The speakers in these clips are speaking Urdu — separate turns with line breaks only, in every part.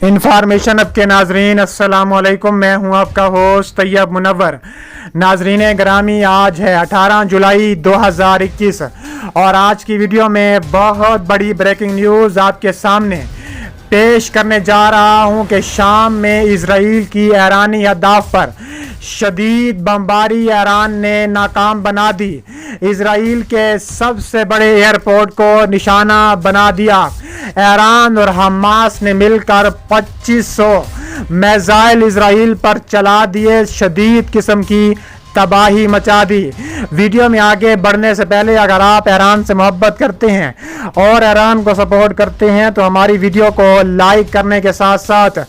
انفارمیشن اب کے ناظرین السلام علیکم، میں ہوں آپ کا ہوسٹ طیب منور۔ ناظرین گرامی، آج ہے 18 جولائی 2021 اور آج کی ویڈیو میں بہت بڑی بریکنگ نیوز آپ کے سامنے پیش کرنے جا رہا ہوں کہ شام میں اسرائیل کی ایرانی اہداف پر شدید بمباری ایران نے ناکام بنا دی۔ اسرائیل کے سب سے بڑے ایئرپورٹ کو نشانہ بنا دیا۔ ایران اور حماس نے مل کر 2500 میزائل اسرائیل پر چلا دیے، شدید قسم کی تباہی مچا دی۔ ویڈیو میں آگے بڑھنے سے پہلے اگر آپ ایران سے محبت کرتے ہیں اور ایران کو سپورٹ کرتے ہیں تو ہماری ویڈیو کو لائک کرنے کے ساتھ ساتھ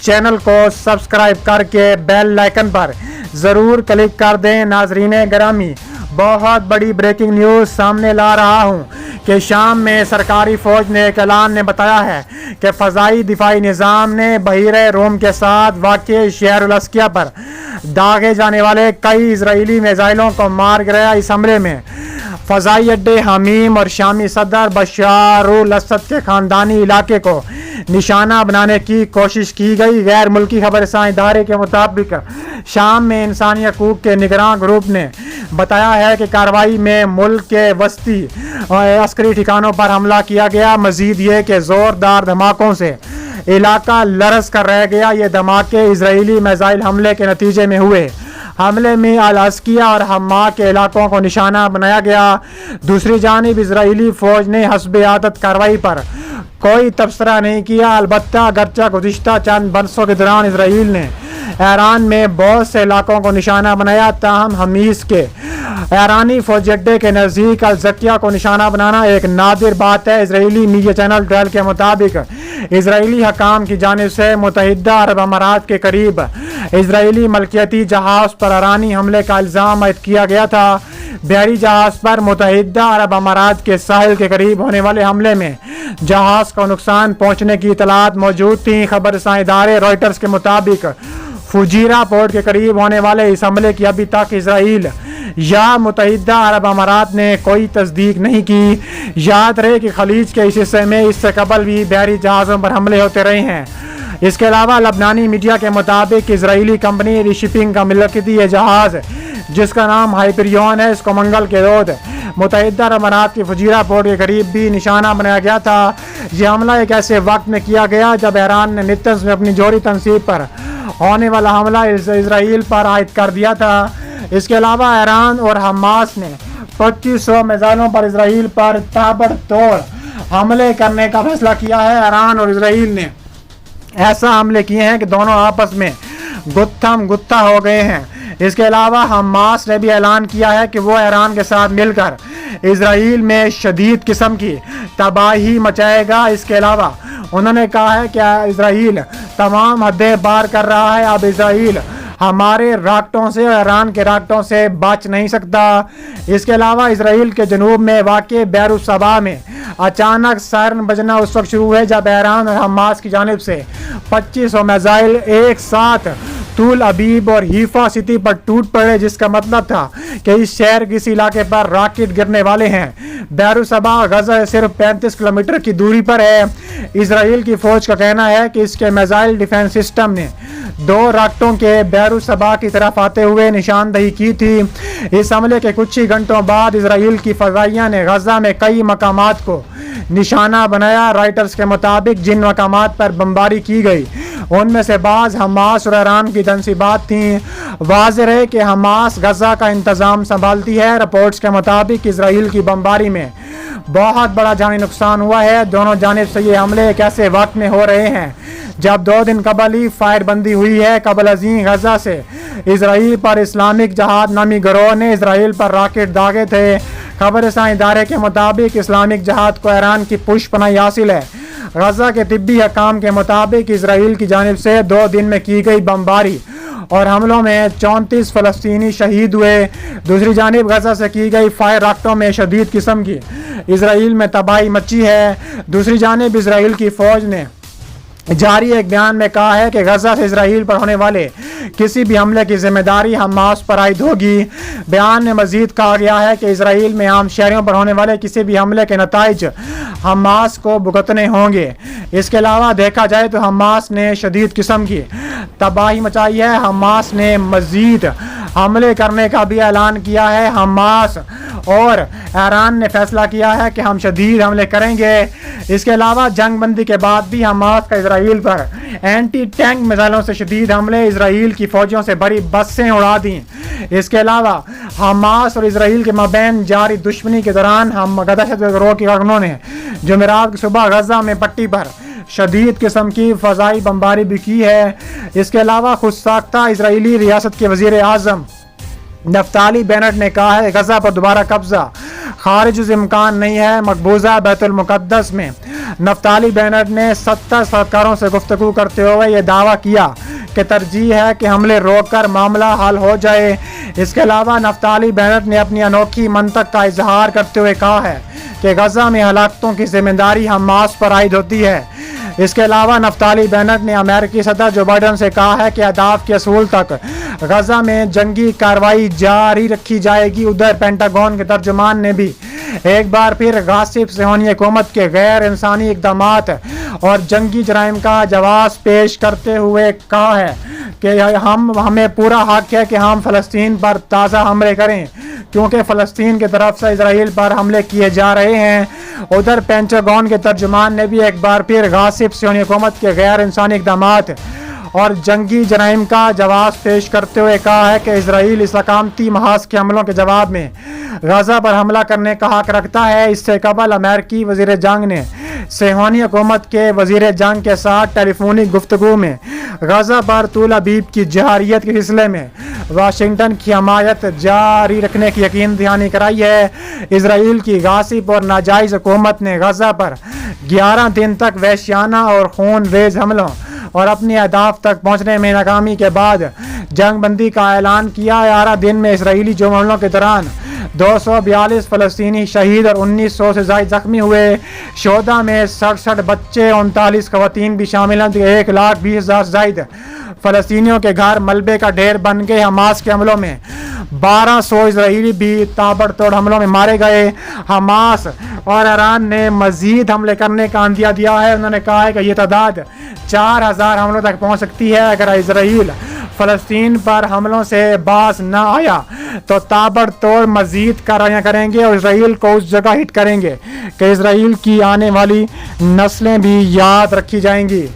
چینل کو سبسکرائب کر کے بیل آئیکن پر ضرور کلک کر دیں۔ ناظرین گرامی، بہت بڑی بریکنگ نیوز سامنے لا رہا ہوں کہ شام میں سرکاری فوج نے ایک اعلان نے بتایا ہے کہ فضائی دفاعی نظام نے بحیرہ روم کے ساتھ واقع شہر الاسکیہ پر داغے جانے والے کئی اسرائیلی میزائلوں کو مار گرایا۔ اس حملے میں فضائی اڈے حمیم اور شامی صدر بشار الاسد کے خاندانی علاقے کو نشانہ بنانے کی کوشش کی گئی۔ غیر ملکی خبر رساں ادارے کے مطابق شام میں انسانی حقوق کے نگراں گروپ نے بتایا ہے کہ کارروائی میں ملک کے وسطی عسکری ٹھکانوں پر حملہ کیا گیا۔ مزید یہ کہ زوردار دھماکوں سے علاقہ لرز کر رہ گیا۔ یہ دھماکے اسرائیلی میزائل حملے کے نتیجے میں ہوئے۔ حملے میں الاسکیہ اور حما کے علاقوں کو نشانہ بنایا گیا۔ دوسری جانب اسرائیلی فوج نے حسب عادت کارروائی پر کوئی تبصرہ نہیں کیا، البتہ اگرچہ گزشتہ چند برسوں کے دوران اسرائیل نے ایران میں بہت سے علاقوں کو نشانہ بنایا، تاہم حمیس کے ایرانی فوجی اڈے کے نزدیک الزکیہ کو نشانہ بنانا ایک نادر بات ہے۔ اسرائیلی میڈیا چینل ڈیل کے مطابق اسرائیلی حکام کی جانب سے متحدہ عرب امارات کے قریب اسرائیلی ملکیتی جہاز پر ایرانی حملے کا الزام عائد کیا گیا تھا۔ بحری جہاز پر متحدہ عرب امارات کے ساحل کے قریب ہونے والے حملے میں جہاز کو نقصان پہنچنے کی اطلاعات موجود تھیں۔ خبر رساں ادارے رائٹرز کے مطابق فجیرہ پورٹ کے قریب ہونے والے اس حملے کی ابھی تک اسرائیل یا متحدہ عرب امارات نے کوئی تصدیق نہیں کی۔ یاد رہے کہ خلیج کے اس حصے میں اس سے قبل بھی بحری جہازوں پر حملے ہوتے رہے ہیں۔ اس کے علاوہ لبنانی میڈیا کے مطابق اسرائیلی کمپنی ری شپنگ کا ملکیتی یہ جہاز جس کا نام ہائپریون ہے، اس کو منگل کے روز متحدہ عرب امارات کے فجیرہ پورٹ کے قریب بھی نشانہ بنایا گیا تھا۔ یہ حملہ ایک ایسے وقت میں کیا گیا جب ایران نے نتنز میں اپنی جوہری تنصیب پر ہونے والا حملہ اسرائیل پر عائد کر دیا تھا۔ اس کے علاوہ ایران اور حماس نے 2500 میزائلوں پر اسرائیل پر تابڑ توڑ حملے کرنے کا فیصلہ کیا ہے۔ ایران اور اسرائیل نے ایسا حملے کیے ہیں کہ دونوں آپس میں گتھم گتھا ہو گئے ہیں۔ اس کے علاوہ حماس نے بھی اعلان کیا ہے کہ وہ ایران کے ساتھ مل کر اسرائیل میں شدید قسم کی تباہی مچائے گا۔ اس کے علاوہ انہوں نے کہا ہے کہ اسرائیل تمام حدیں پار کر رہا ہے، اب اسرائیل ہمارے راکٹوں سے اور ایران کے راکٹوں سے بچ نہیں سکتا۔ اس کے علاوہ اسرائیل کے جنوب میں واقع بیر الصبا میں اچانک سائرن بجنا اس وقت شروع ہے جب ایران اور حماس کی جانب سے 2500 میزائل ایک ساتھ طول ابیب اور حیفا سٹی پر ٹوٹ پڑے، جس کا مطلب تھا کہ اس شہر کے اس علاقے پر راکٹ گرنے والے ہیں۔ بیر الصبا غزہ سے صرف 35 کلومیٹر کی دوری پر ہے۔ اسرائیل کی فوج کا کہنا ہے کہ اس کے میزائل ڈیفنس سسٹم نے 2 راکٹوں کے بیر الصبا کی طرف آتے ہوئے نشاندہی کی تھی۔ اس حملے کے کچھ ہی گھنٹوں بعد اسرائیل کی فضائیہ نے غزہ میں کئی مقامات کو نشانہ بنایا۔ رائٹرز کے مطابق جن مقامات پر بمباری کی گئی ان میں سے بعض حماس اور ایران کی تنصیبات تھیں۔ واضح ہے کہ حماس غزہ کا انتظام سنبھالتی ہے۔ رپورٹس کے مطابق اسرائیل کی بمباری میں بہت بڑا جانی نقصان ہوا ہے۔ دونوں جانب سے یہ حملے ایک ایسے وقت میں ہو رہے ہیں جب 2 دن قبل ہی فائر بندی ہوئی ہے۔ قبل ازیں غزہ سے اسرائیل پر اسلامک جہاد نامی گروہ نے اسرائیل پر راکٹ داغے تھے۔ خبر رساں ادارے کے مطابق اسلامک جہاد کو ایران کی پشت پناہی حاصل ہے۔ غزہ کے طبی حکام کے مطابق اسرائیل کی جانب سے 2 دن میں کی گئی بمباری اور حملوں میں 34 فلسطینی شہید ہوئے۔ دوسری جانب غزہ سے کی گئی فائر راکٹوں میں شدید قسم کی اسرائیل میں تباہی مچی ہے۔ دوسری جانب اسرائیل کی فوج نے جاری ایک بیان میں کہا ہے کہ غزہ سے اسرائیل پر ہونے والے کسی بھی حملے کی ذمہ داری حماس پر عائد ہوگی۔ بیان میں مزید کہا گیا ہے کہ اسرائیل میں عام شہریوں پر ہونے والے کسی بھی حملے کے نتائج حماس کو بھگتنے ہوں گے۔ اس کے علاوہ دیکھا جائے تو حماس نے شدید قسم کی تباہی مچائی ہے۔ حماس نے مزید حملے کرنے کا بھی اعلان کیا ہے۔ حماس اور ایران نے فیصلہ کیا ہے کہ ہم شدید حملے کریں گے۔ اس کے علاوہ جنگ بندی کے بعد بھی حماس کا اسرائیل پر اینٹی ٹینک میزائلوں سے شدید حملے، اسرائیل کی فوجیوں سے بڑی بسیں اڑا دیں۔ اس کے علاوہ حماس اور اسرائیل کے مابین جاری دشمنی کے دوران دہشت گروہ کے کارکنوں نے جمعرات کی صبح غزہ میں پٹی پر شدید قسم کی فضائی بمباری بھی کی ہے۔ اس کے علاوہ خود ساختہ اسرائیلی ریاست کے وزیر اعظم نفتالی بینٹ نے کہا ہے غزہ پر دوبارہ قبضہ خارج از امکان نہیں ہے۔ مقبوضہ بیت المقدس میں نفتالی بینٹ نے 70 سرکاروں سے گفتگو کرتے ہوئے یہ دعویٰ کیا کہ ترجیح ہے کہ حملے روک کر معاملہ حل ہو جائے۔ اس کے علاوہ نفتالی بینٹ نے اپنی انوکھی منطق کا اظہار کرتے ہوئے کہا ہے کہ غزہ میں ہلاکتوں کی ذمہ داری حماس پر عائد ہوتی ہے۔ اس کے علاوہ نفتالی بینٹ نے امریکی صدر جو بائیڈن سے کہا ہے کہ اہداف کے حصول تک غزہ میں جنگی کارروائی جاری رکھی جائے گی۔ ادھر پینٹاگون کے ترجمان نے بھی ایک بار پھر غاصب صہیونی حکومت کے غیر انسانی اقدامات اور جنگی جرائم کا جواز پیش کرتے ہوئے کہا ہے کہ ہمیں پورا حق ہے کہ ہم فلسطین پر تازہ حملے کریں کیونکہ فلسطین کی طرف سے اسرائیل پر حملے کیے جا رہے ہیں۔ ادھر پینٹاگون کے ترجمان نے بھی ایک بار پھر غاصب صہیونی حکومت کے غیر انسانی اقدامات اور جنگی جرائم کا جواز پیش کرتے ہوئے کہا ہے کہ اسرائیل اس اقامتی محاذ کے حملوں کے جواب میں غزہ پر حملہ کرنے کا حق رکھتا ہے۔ اس سے قبل امریکی وزیر جنگ نے صہیونی حکومت کے وزیر جنگ کے ساتھ ٹیلی فونک گفتگو میں غزہ پر طول ابیب کی جارحیت کے سلسلے میں واشنگٹن کی حمایت جاری رکھنے کی یقین دہانی کرائی ہے۔ اسرائیل کی غاصب اور ناجائز حکومت نے غزہ پر 11 دن تک وحشیانہ اور خون ریز حملوں اور اپنی اہداف تک پہنچنے میں ناکامی کے بعد جنگ بندی کا اعلان کیا۔ 11 دن میں اسرائیلی جو حملوں کے دوران 242 فلسطینی شہید اور 1900 سے زائد زخمی ہوئے۔ شہداء میں 67 بچے 39 خواتین بھی شامل ہیں۔ 1,20,000 سے زائد فلسطینیوں کے گھر ملبے کا ڈھیر بن گئے۔ حماس کے حملوں میں 1200 اسرائیلی بھی تابڑ توڑ حملوں میں مارے گئے۔ حماس اور ایران نے مزید حملے کرنے کا اندیہ دیا ہے۔ انہوں نے کہا ہے کہ یہ تعداد 4000 حملوں تک پہنچ سکتی ہے اگر اسرائیل فلسطین پر حملوں سے باز نہ آیا تو تابڑ توڑ مزید کارروائیاں کریں گے اور اسرائیل کو اس جگہ ہٹ کریں گے کہ اسرائیل کی آنے والی نسلیں بھی یاد رکھی جائیں گی۔